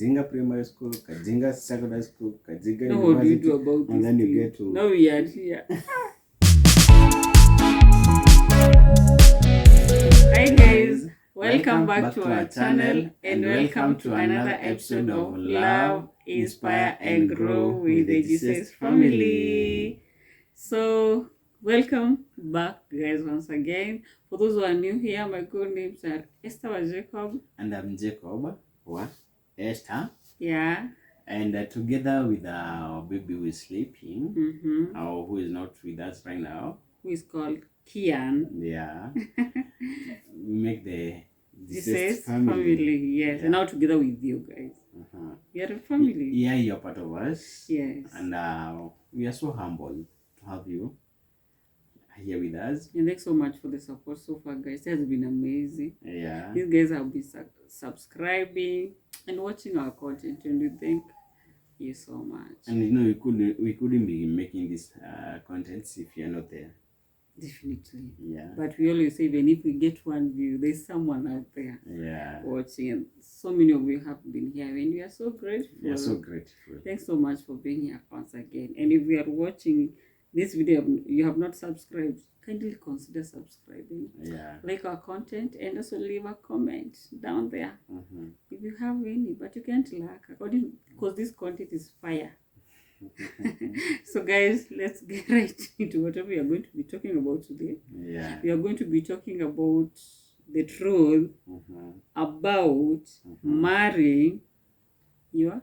Kajinga Primary School, Kajinga Secondary School, Kajinga Now University. what do you do about and then you get to... Now we are here. Hi guys, welcome back to our channel and welcome to another episode of Love, Inspire and Grow with the Jesus family. So welcome back guys once again. For those who are new here, my good names are Esther Jacob. And I'm Jacob. What? Esther. Yeah. And together with our baby who is sleeping, or who is not with us right now, who is called Kian. Yeah. We make the Jesus family. Yes. Yeah. And now together with you guys. We are a family. Yeah, you're part of us. Yes. And we are so humbled to have you here with us. And thanks so much for the support so far, guys. It has been amazing. Yeah. These guys have been subscribing and watching our content, and we thank you so much. And you know, we couldn't be making this contents if you're not there. Definitely. Yeah. But we always say, even if we get one view, there's someone out there. Yeah. Watching. And so many of you have been here, and we are so grateful. We are so grateful. Thanks so much for being here once again. And if you are watching this video, you have not subscribed, kindly consider subscribing. Yeah. Like our content and also leave a comment down there if you have any, but you can't lack because this content is fire. So guys, let's get right into whatever we are going to be talking about today. Yeah. We are going to be talking about the truth about marrying your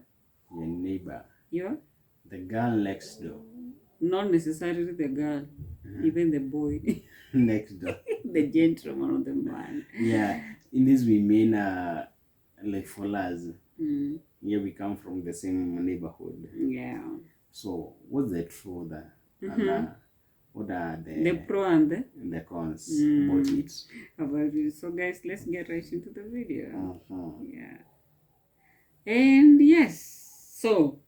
neighbor, the girl next door. Not necessarily the girl, even the boy next door. The gentleman or the man. Yeah, in this we mean like for us. Yeah, we come from the same neighborhood. Yeah. So what's the truth? And what are the pro and the cons about it? So guys, let's get right into the video. Yeah. And yes, so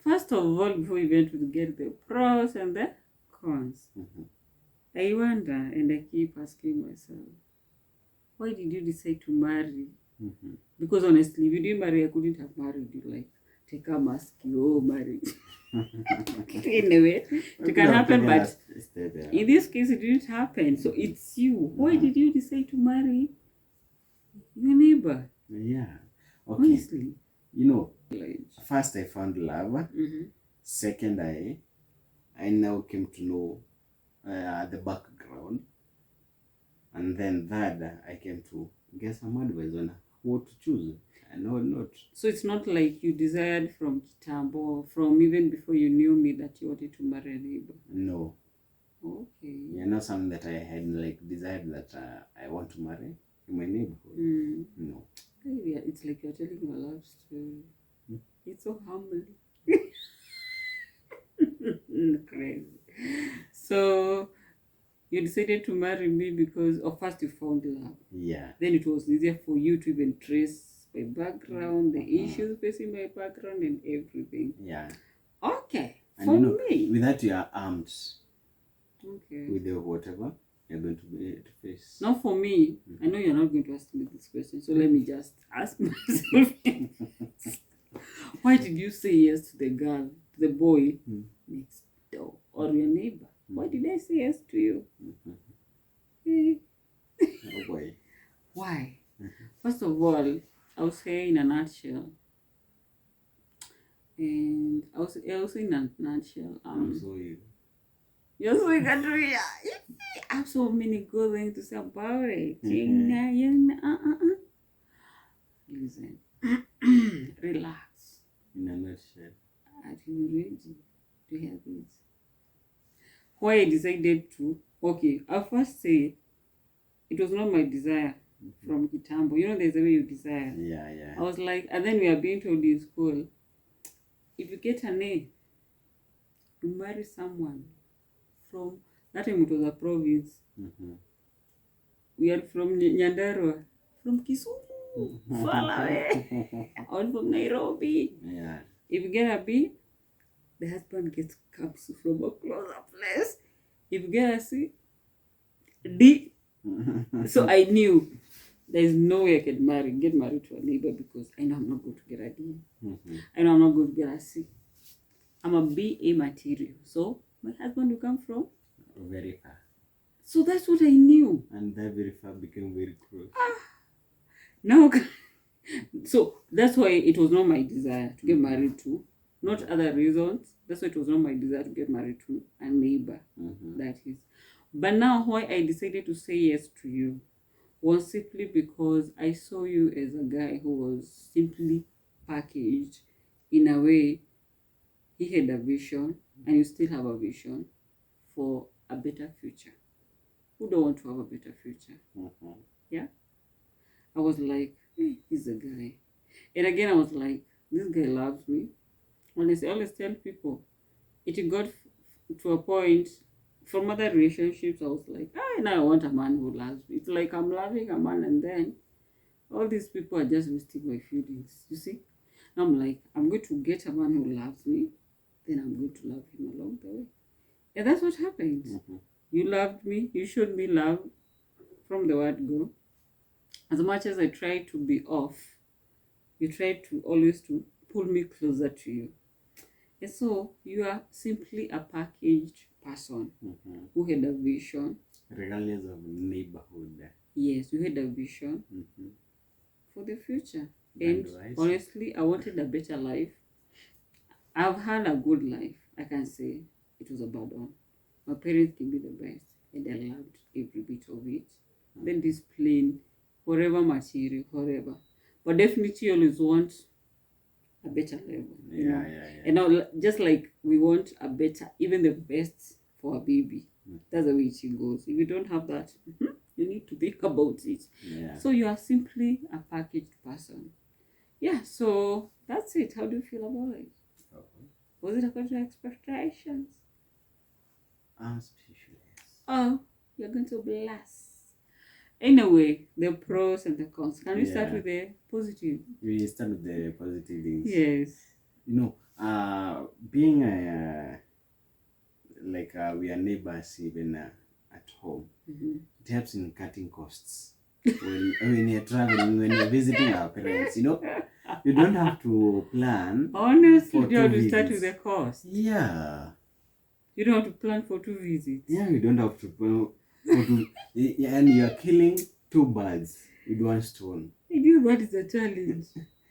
first of all, before we went to get the pros and the cons, I wonder and I keep asking myself, why did you decide to marry? Because honestly, if you didn't marry, I couldn't have married you. Like, take a mask, you married. Anyway, it can happen, but in this case, it didn't happen. So it's you. Why did you decide to marry your neighbor? Yeah. Okay. Honestly. You know, first I found love. Second, I now came to know the background. And then third, I came to get some advice on what to choose and what not. So it's not like you desired from Kitambo, from even before you knew me, that you wanted to marry a neighbor? No. Okay. Yeah, not something that I had like desired that I want to marry in my neighborhood. No. Yeah, it's like you're telling a love story. It's so humble. Crazy. So you decided to marry me because first you found love. Yeah. Then it was easier for you to even trace my background, the issues facing my background and everything. Yeah. Okay. And for me. With that you are armed. Okay. With the whatever you're going to be to face. Now for me, I know you're not going to ask me this question, so let me just ask myself. Why did you say yes to the girl, to the boy next door, or your neighbor? Why did I say yes to you? Why? Why? First of all, I will say in a nutshell. And I will say in a nutshell. You're so eager. I have so many good things to say about it. Listen. Relax. In a nutshell. Are you ready to hear this? Why I decided to, I'll first say it was not my desire from Kitambo. You know, there's a way you desire. Yeah. I was like, and then we are being told in school, if you get an A, you marry someone from, that time it was a province. We are from Nyandarua, from Kisumu, far away, or from Nairobi. Yeah. If you get a B, the husband comes from a closer place. If you get a C, D. So I knew There is no way I can get married to a neighbor because I know I'm not going to get a D. Mm-hmm. I know I'm not going to get a C. I'm a BA material. So my husband will come from very far. So that's what I knew. And that very far became very close. No. So that's why it was not my desire to get married to. Not other reasons. That's why it was not my desire to get married to a neighbor. That is. But now why I decided to say yes to you was simply because I saw you as a guy who was simply packaged in a way. He had a vision, and you still have a vision for a better future. Who don't want to have a better future? Yeah? I was like, hey, he's a guy. And again, I was like, this guy loves me. Honestly, I always tell people, it got to a point, from other relationships, I was like, now I want a man who loves me. It's like I'm loving a man, and then all these people are just wasting my feelings. You see? Now I'm like, I'm going to get a man who loves me, then I'm going to love him along the way. And that's what happened. You loved me. You showed me love from the word go. As much as I tried to be off, you tried to always to pull me closer to you. And so you are simply a packaged person who had a vision. Regardless of neighborhood. Yes, you had a vision for the future. And honestly, I wanted a better life. I've had a good life. I can say it was a bad one. My parents gave me the best, and I loved every bit of it. Then this plain, whatever material, whatever. But definitely you always want a better level. Yeah. And now, just like we want a better, even the best for a baby. That's the way it goes. If you don't have that, you need to think about it. Yeah. So you are simply a packaged person. Yeah, so that's it. How do you feel about it? Was it according to expectations? I'm speechless. Oh, you're going to blast. Anyway, the pros and the cons. Can we start with the positive? We start with the positive things. Yes. You know, being we are neighbors even at home, it helps in cutting costs. when you're traveling, when you're visiting our parents, you don't have to plan. Honestly, you have to start with the cost. Yeah. You don't have to plan for 2 visits. Yeah, you don't have to plan for 2. And you're killing 2 birds with 1 stone. I knew that is a challenge.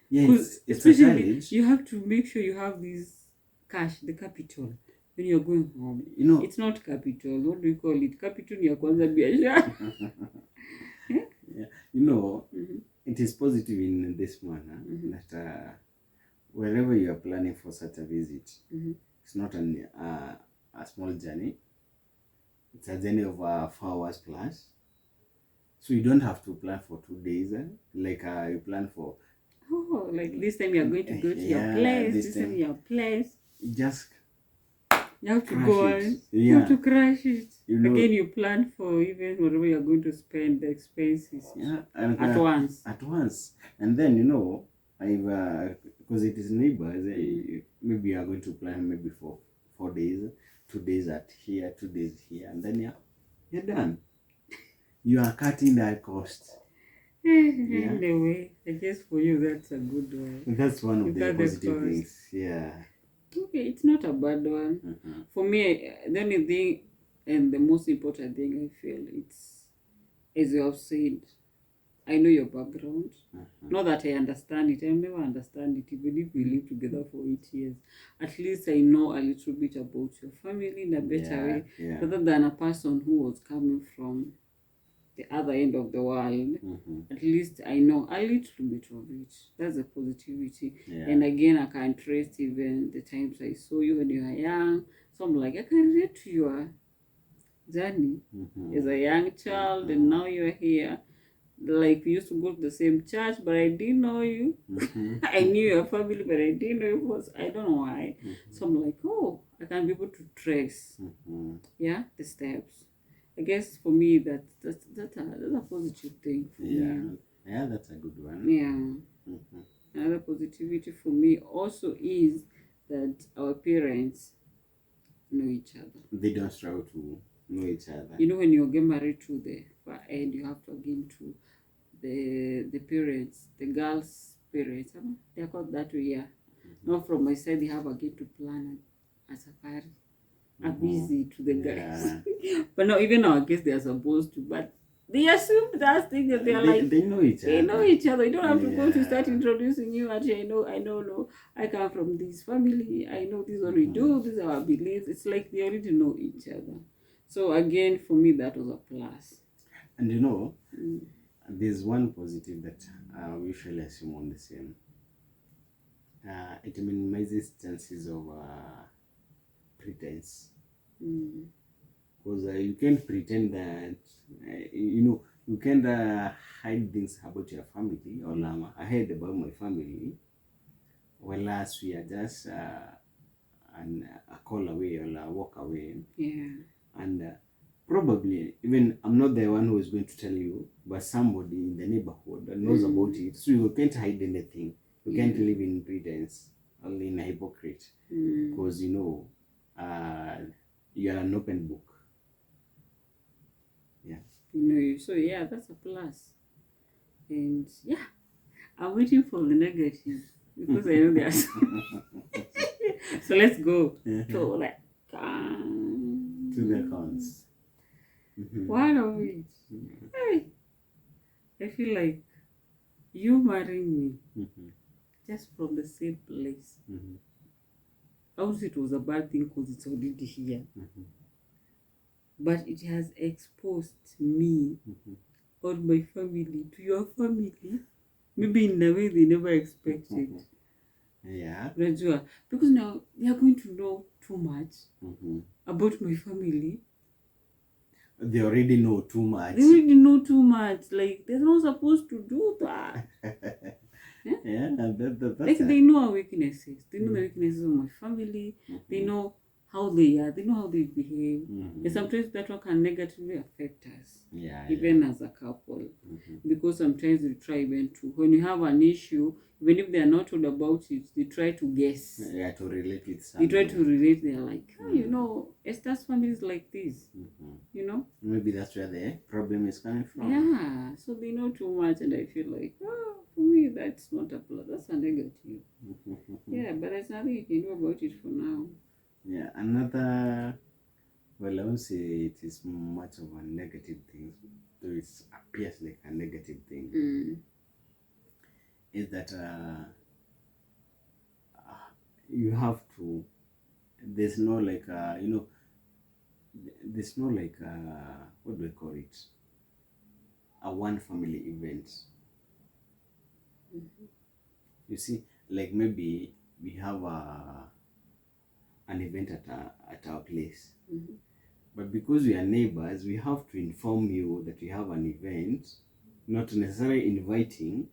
Yes, it's a challenge. You have to make sure you have this cash, the capital, when you're going home. It's not capital. What do you call it? Capital ya kwanza biashara. Yeah. It is positive in this manner that wherever you are planning for such a visit, it's not a small journey. It's a journey of 4 hours plus. So you don't have to plan for 2 days. You plan for... Oh, like this time you are going to go to your place. This time your place. You have to go on. You have to crash it. Again, you plan for even whatever you are going to spend, the expenses. Yeah. At once. At once. And then, because it is neighbors, maybe you are going to plan maybe for 4 days, 2 days at here, 2 days here, and then you're done. You are cutting that cost. Anyway, I guess for you that's a good one. That's one of the positive things. Yeah. Okay, it's not a bad one. For me, the only thing and the most important thing I feel it's, as you have said, I know your background. Not that I understand it. I'll never understand it, even if we live together for 8 years. At least I know a little bit about your family in a better way, rather than a person who was coming from the other end of the world. At least I know a little bit of it. That's the positivity. And again, I can trace even the times I saw you when you were young. So I'm like, I can relate to your journey as a young child, and now you're here. Like, we used to go to the same church, but I didn't know you. I knew your family, but I didn't know you. I don't know why. So I'm like, I can be able to trace the steps. I guess for me that's a positive thing for me. Yeah, that's a good one. Yeah. Another positivity for me also is that our parents know each other. They don't struggle to know each other. When you get married to the far end, you have to again to the parents, the girls' parents, they are called that way, yeah. Not from my side, they have a get to plan a safari, a visit to the guys. But no, even our guests, they are supposed to, but they assume that thing that they are they know each other. They know each other. You don't have to go to start introducing you. Actually, I know, no, I come from this family. I know this is what we do. This is our beliefs. It's like they already know each other. So again, for me, that was a plus. And you know, there's one positive that we usually assume on the same. It minimizes chances of pretense. Because you can't pretend that, you can't hide things about your family, or I heard about my family, whereas we are just a call away or a walk away. Yeah. And probably, even I'm not the one who is going to tell you, but somebody in the neighborhood that knows about it. So you can't hide anything. You can't live in pretense, only in a hypocrite. Because, you are an open book. Yeah. So yeah, that's a plus. And yeah, I'm waiting for the negative because I know there's. So let's go to the cons. One of it. Hey, I feel like you marrying me just from the same place. Also, it was a bad thing because it's already here. But it has exposed me or my family to your family, maybe in a way they never expected. Yeah. Because now they are going to know too much about my family. They already know too much. They already know too much. Like, they're not supposed to do that. Yeah, that's like, they know our weaknesses. They know the weaknesses of my family. They know how they are. They know how they behave. And sometimes that one can negatively affect us. Even as a couple. Because sometimes we try even to, when you have an issue, even if they are not told about it, they try to guess. Yeah, to relate with something. They try to relate. They're like, Esther's family is like this. Maybe that's where the problem is coming from. Yeah, so they know too much, and I feel like, for me, that's not a plus. That's a negative. Yeah, but there's nothing you can do about it for now. Yeah, another, well, I won't say it is much of a negative thing, though it appears like a negative thing, is that you have to, there's no like, there's no like, what do I call it? A one family event. You see, like maybe we have an event at our place. But because we are neighbors, we have to inform you that we have an event, not necessarily inviting,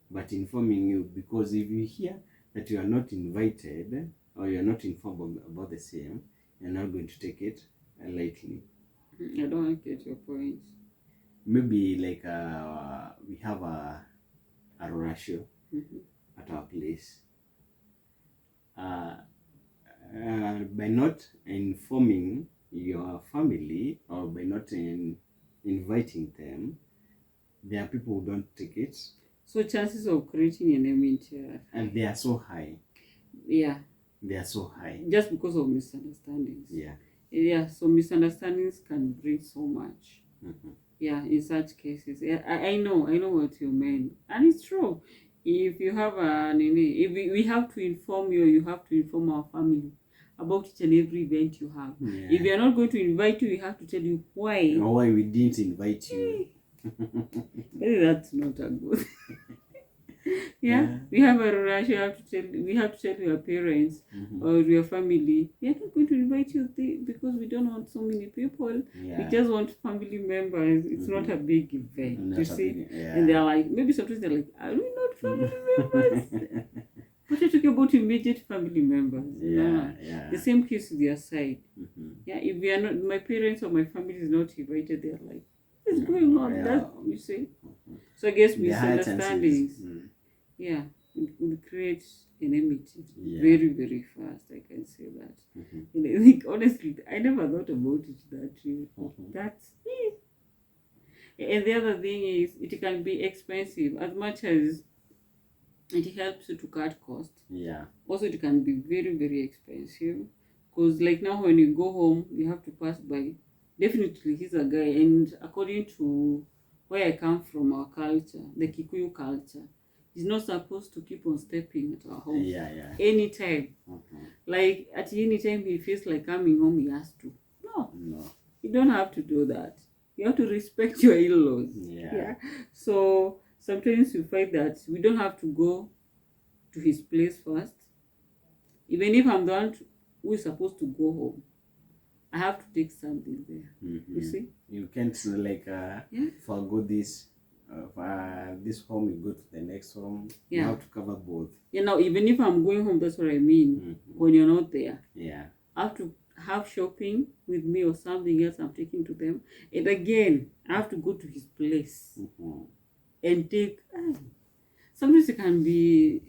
but informing you, because if you hear that you are not invited or you are not informed about the same, you're not going to take it lightly. I don't get your point. Maybe like we have a ratio at our place. By not informing your family or by not inviting them, there are people who don't take it. So chances of creating an enmity, and they are so high. Yeah. They are so high. Just because of misunderstandings. Yeah. Yeah, so misunderstandings can bring so much. Yeah, in such cases. I know what you mean. And it's true. If you have if we have to inform you, you have to inform our family about each and every event you have. If we are not going to invite you, we have to tell you why. Or why we didn't invite you. Maybe that's not a good. Yeah, we have a rush. We have to tell your parents or your family. We are not going to invite you because we don't want so many people. We just want family members. It's not a big event, you see. And they're like, maybe sometimes they're like, are we not family members? But you're talking about immediate family members. Yeah. The same case with your side. Yeah, if we are not, my parents or my family is not invited, they're like, what's going on? That you see. So I guess misunderstandings. Yeah, it will create enmity very, very fast. I can say that. And I think honestly, I never thought about it that way. That's And the other thing is, it can be expensive as much as it helps you to cut costs. Yeah. Also, it can be very, very expensive because, like now, when you go home, you have to pass by. Definitely, he's a guy, and according to where I come from, our culture, the Kikuyu culture, he's not supposed to keep on stepping at our home. Yeah. Anytime. Like at any time he feels like coming home, he has to. No. You don't have to do that. You have to respect your in-laws. Yeah. So sometimes you find that we don't have to go to his place first. Even if I'm the one who is supposed to go home, I have to take something there. You see? You can't like forgo this. This home, you go to the next home. You have to cover both. Even if I'm going home, that's what I mean. When you're not there, I have to have shopping with me or something else I'm taking to them. And again, I have to go to his place and take. Sometimes it can be,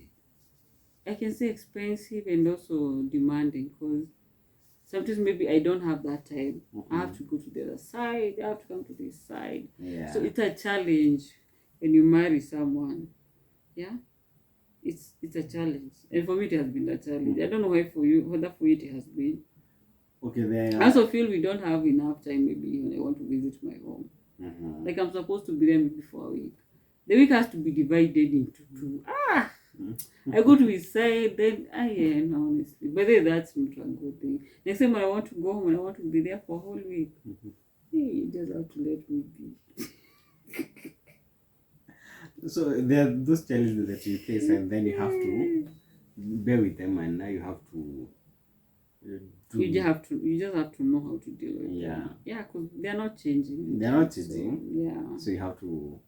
I can say, expensive and also demanding, because sometimes maybe I don't have that time. I have to go to the other side. I have to come to this side. So it's a challenge when you marry someone. It's a challenge. And for me, it has been a challenge. I don't know why for you, whether for you it has been. Okay, I also feel we don't have enough time maybe when I want to visit my home. Like I'm supposed to be there maybe for a week. The week has to be divided into two. I go to his side, then honestly. But then that's not a good thing. Next time when I want to go home and I want to be there for a whole week, you just have to let me be. So there are those challenges that you face, and then you have to bear with them, and now you have to you just have to know how to deal with them. Because they're not changing. So you have to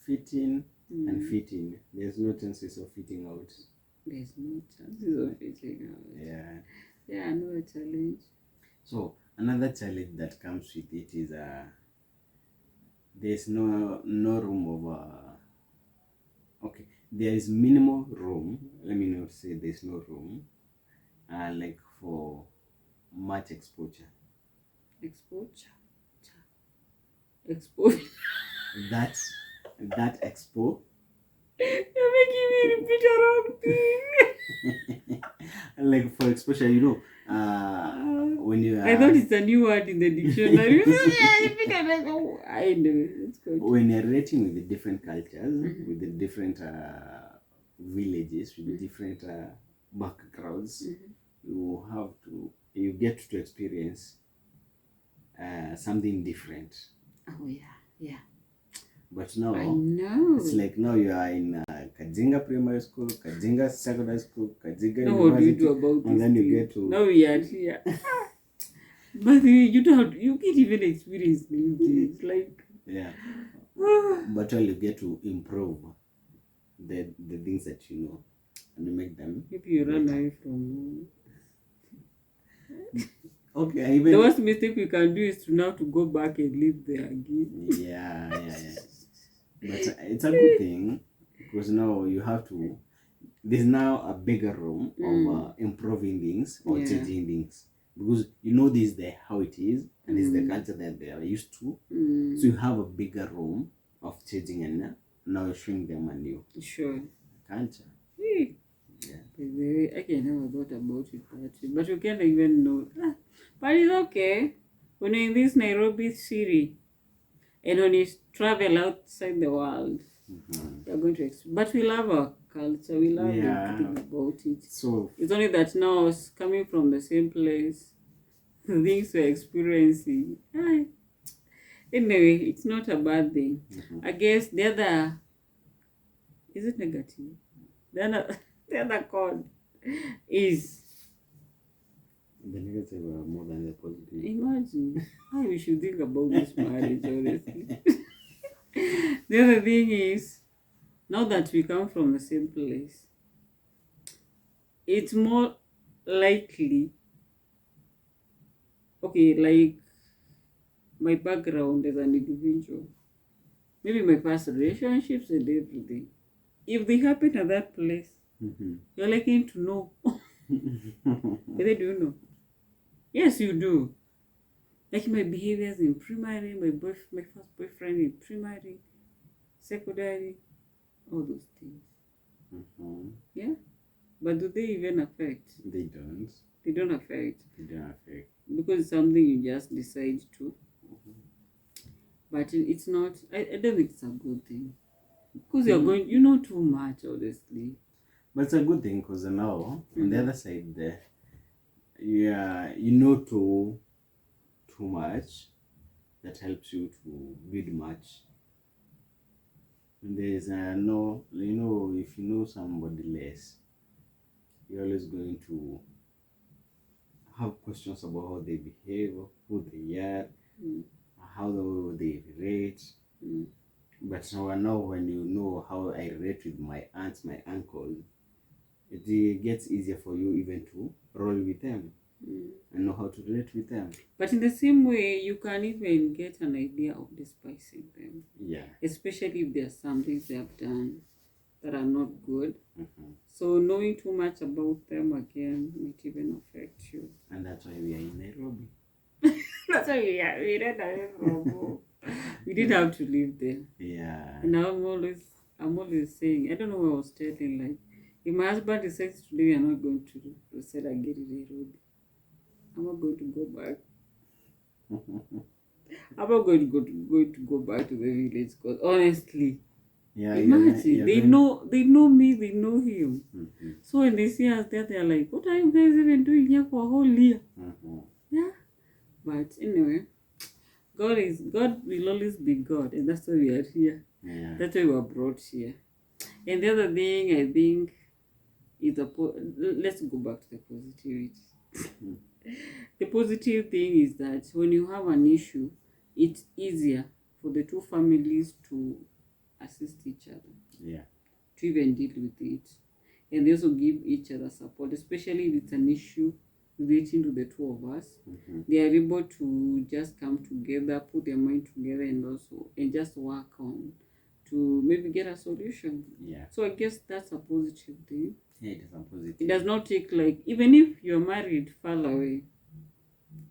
fit in and fit in. There's no chances of fitting out. There's no chances of fitting out. Another challenge. So another challenge that comes with it is there's no room of okay, there is minimal room. Let me not say there's no room like for much exposure. That expo. You're making me repeat a wrong thing. Like for exposure, when you I thought it's a new word in the dictionary. I know. It's good. When you're relating with the different cultures, with the different villages, with the different backgrounds, you get to experience something different. Oh yeah. But now, I know. It's like now you are in Kajinga Primary School, Kajinga Secondary School, Kajinga University. What do you do about and then you get to... Now we are here. But you can't even experience new things. Like... But all you get to improve the things that you know, and you make them... Maybe you run away from home. Okay, the worst mistake we can do is to go back and live there again. Yeah. But it's a good thing, because now you have to... There's now a bigger room of improving things or changing things, because this is how it is, and it's the culture that they are used to. So you have a bigger room of changing, and now you're showing them a new culture. I never thought about it that way, but you can't even know. But it's okay. When you're in this Nairobi city, and when you travel outside the world, you're going to experience. But we love our culture. We love everything about it. So it's only that now, coming from the same place, things we're experiencing. Anyway, it's not a bad thing. I guess the other... Is it negative? The other code is... The negative are more than the positive. Imagine. We should think about this marriage, honestly. The other thing is, now that we come from the same place, it's more likely... Okay, like my background as an individual, maybe my past relationships and everything, if they happen at that place, you're likely to know. Whether do you know? Yes, you do. Like my behaviors in primary, my first boyfriend in primary, secondary, all those things. Yeah, but do they even affect? They don't. They don't affect. They don't affect because it's something you just decide to. But it's not. I don't think it's a good thing because you're going. You know too much, honestly. But it's a good thing because now on the other side there, you know too much. That helps you to build much. There's no, if you know somebody less, you're always going to have questions about how they behave, who they are, how they relate. But now when you know how I relate with my aunts, my uncles, it gets easier for you even to roll with them and know how to relate with them. But in the same way, you can even get an idea of despising them. Yeah. Especially if there are some things they have done that are not good. So knowing too much about them again might even affect you. And that's why we are in Nairobi. That's why we are in Nairobi. We did have to live there. Yeah. And I'm always saying, I don't know what I was telling, like, if my husband decides today we are not going to sell again in Nairobi, I'm not going to go back. I'm not going to go back to the village because honestly, imagine they know me, they know him. So when they see us there, they're like, "What are you guys even doing here for a whole year?" Yeah, but anyway, God will always be God, and that's why we are here. Yeah. That's why we were brought here. And the other thing I think is let's go back to the positivity. The positive thing is that when you have an issue, it's easier for the two families to assist each other. Yeah. To even deal with it. And they also give each other support, especially if it's an issue relating to the two of us. They are able to just come together, put their mind together and just work on to maybe get a solution. Yeah. So I guess that's a positive thing. Yeah, it is a positive. It does not take, like, even if you're married far away,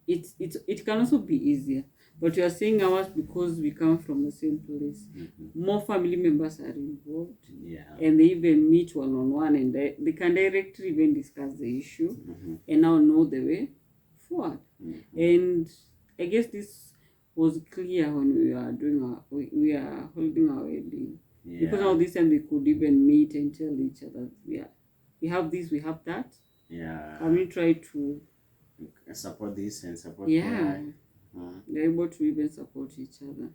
it can also be easier. But you are saying ours because we come from the same place. More family members are involved. Yeah. And they even meet one-on-one and they can directly even discuss the issue and now know the way forward. And I guess this was clear when we are holding our wedding. Yeah. Because now this time we could even meet and tell each other, we have this, we have that. Yeah. And we try to support this and support that. They're able to even support each other.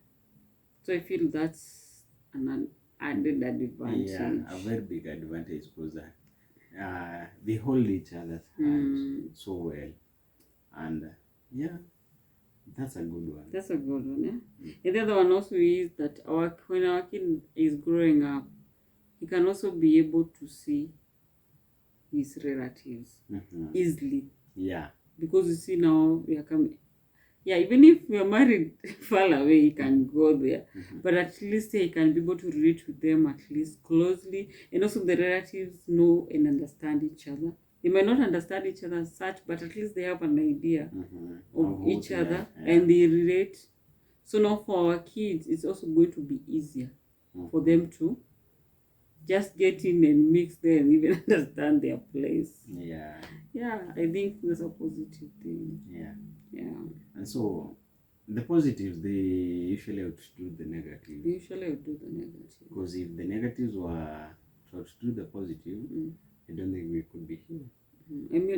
So I feel that's an added advantage. Yeah, a very big advantage because they hold each other's hands so well. And yeah, that's a good one. That's a good one, yeah. And the other one also is that when our kid is growing up, he can also be able to see his relatives easily. Yeah. Because you see now we are coming. Yeah, even if we are married far away, he can go there. But at least he can be able to relate with them at least closely. And also the relatives know and understand each other. They might not understand each other as such, but at least they have an idea of each other and they relate. So now for our kids, it's also going to be easier for them to just get in and mix there and even understand their place. Yeah. Yeah, I think that's a positive thing. Yeah. Yeah. And so the positives, they usually outdo the negatives. They usually outdo the negatives. Because if the negatives were to outdo the positive, I don't think we could be here.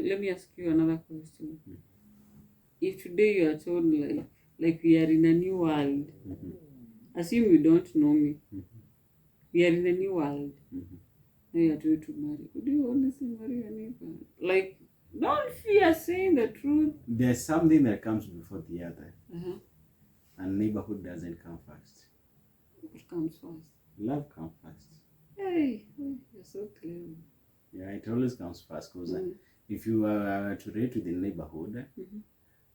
Let me ask you another question. If today you are told like we are in a new world, assume you don't know me. We are in a new world. Now you are told to marry. Would you honestly marry your neighbor? Like, don't fear saying the truth. There's something that comes before the other. And neighborhood doesn't come first. What comes first? Love comes first. Hey, you're so clever. Yeah, it always comes first because if you are to relate with the neighborhood,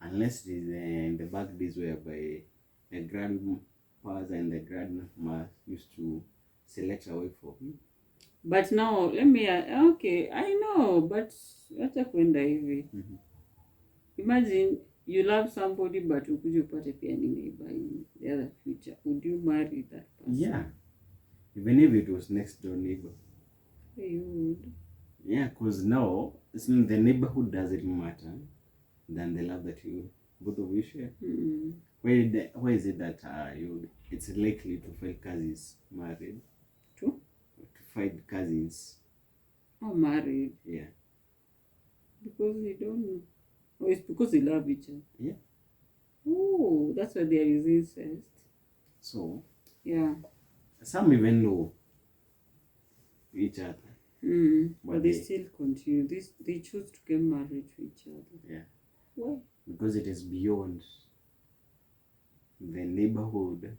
unless it is in the back days whereby the grandpas and the grandmas used to select a way for you. But now, okay, I know, but wacha kwenda hivi. Imagine you love somebody but ukuje upate pia ni neighbor in the other future, would you marry that person? Yeah, even if it was next door neighbor. You would. Yeah, because now the neighborhood doesn't matter than the love that you both of you share. Why is it that it's likely to find cousins married? To find cousins. Oh, married. Yeah. Because they don't know. Or it's because they love each other. Yeah. Oh, that's why there is incest. So. Yeah. Some even know each other. But they still continue. They choose to get married to each other. Yeah. Why? Because it is beyond the neighborhood,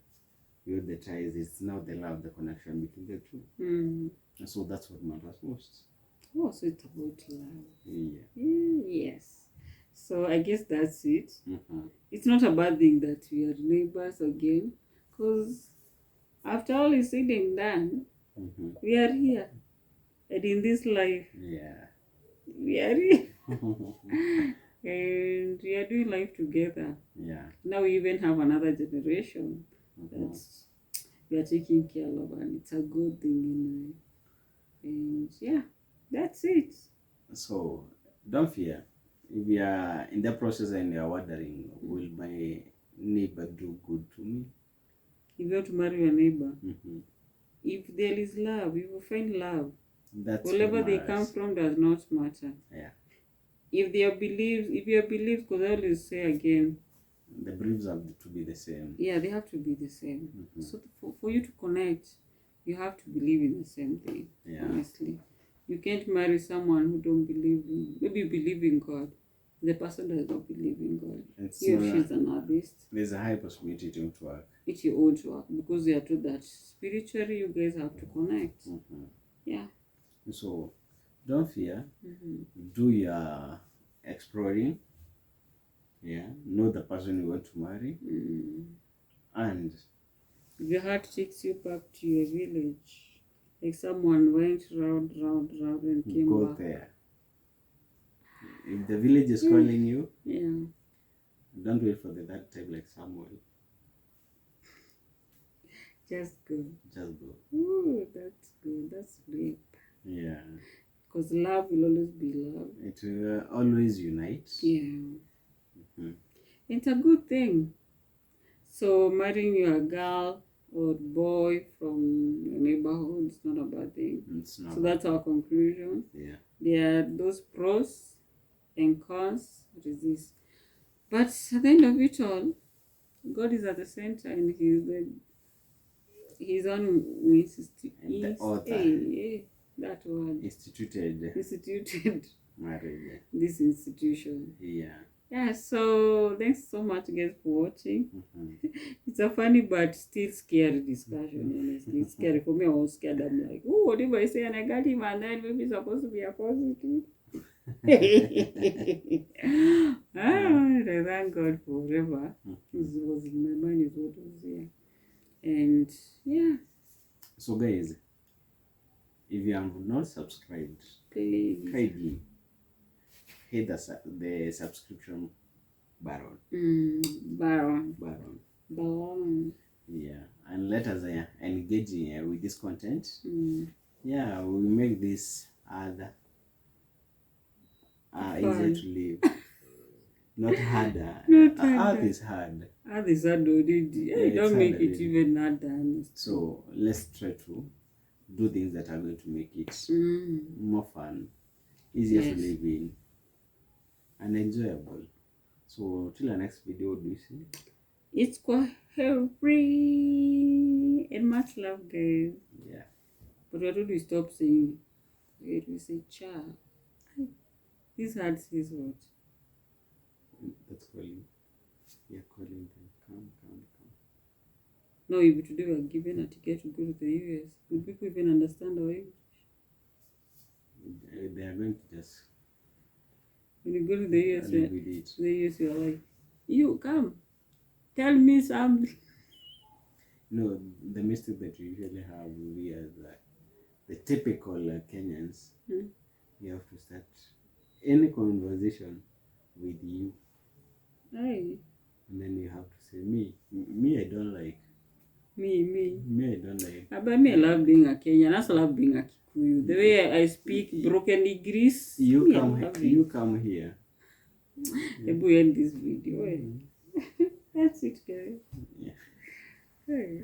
beyond the ties. It's now the love, the connection between the two. So that's what matters most. Oh, so it's about love. Yeah. Yes. So I guess that's it. It's not a bad thing that we are neighbors again, because after all is said and done, we are here. And in this life, we are here. And we are doing life together. Yeah. Now we even have another generation that we are taking care of, and it's a good thing And yeah, that's it. So don't fear. If you are in the process and you are wondering, will my neighbor do good to me? If you want to marry your neighbor, if there is love, you will find love. That's wherever they come from does not matter. Yeah. If your beliefs, because I always say again, the beliefs have to be the same. Yeah, they have to be the same. So for you to connect, you have to believe in the same thing. Yeah. Honestly, you can't marry someone who don't believe in. Maybe you believe in God. The person does not believe in God. He or she's an atheist. There's a high possibility it won't work. It won't work because they are told that spiritually you guys have to connect. Yeah. So don't fear. Do your exploring. Yeah. Know the person you want to marry. And if your heart takes you back to your village, like someone went round and came back. Go there. If the village is calling you, don't wait for the that time like Samuel. Just go. Just go. Ooh, that's good. That's great. Yeah. Because love will always be love. It will always unite. Yeah. It's a good thing. So marrying your girl or boy from your neighborhood is not a bad thing. It's not. So that's our conclusion. Yeah. There are those pros and cons. What is this? But at the end of it all, God is at the center and He's on the author. That word. Instituted marriage. This institution. Yeah. Yeah, so thanks so much guys for watching. It's a funny but still scary discussion, honestly. It's scary. For me, I was scared. I'm like, oh, what if I say and I got him and then maybe it's supposed to be a positive? I thank God forever. This was in my mind, is what was here. And yeah. So guys, if you have not subscribed, please kindly hit the subscription button. Button. Yeah, and let us engage with this content. Yeah, we make this other easier to live. Not harder. Earth is hard. Earth is hard already. Don't make it even harder. So let's try to do things that are going to make it more fun, easier to live in, and enjoyable. So till the next video, do you see? It's quite free and much love, guys. Yeah. But why don't we stop saying it? We say cha. This heart says what? That's calling. Yeah, calling them. Come. No, if today we are given a ticket to go to the US, would people even understand our English? They are going to just. When you go to the US, you are like, you come, tell me something. No, the mistake that we usually have, we are the typical Kenyans. You have to start any conversation with you. Aye. And then you have to say me I don't like. Me I don't like. But me I love being a Kenyan. I also love being a Kikuyu. The way I speak broken English. You come here. Let me end this video. That's it, guys. Yeah. Hey.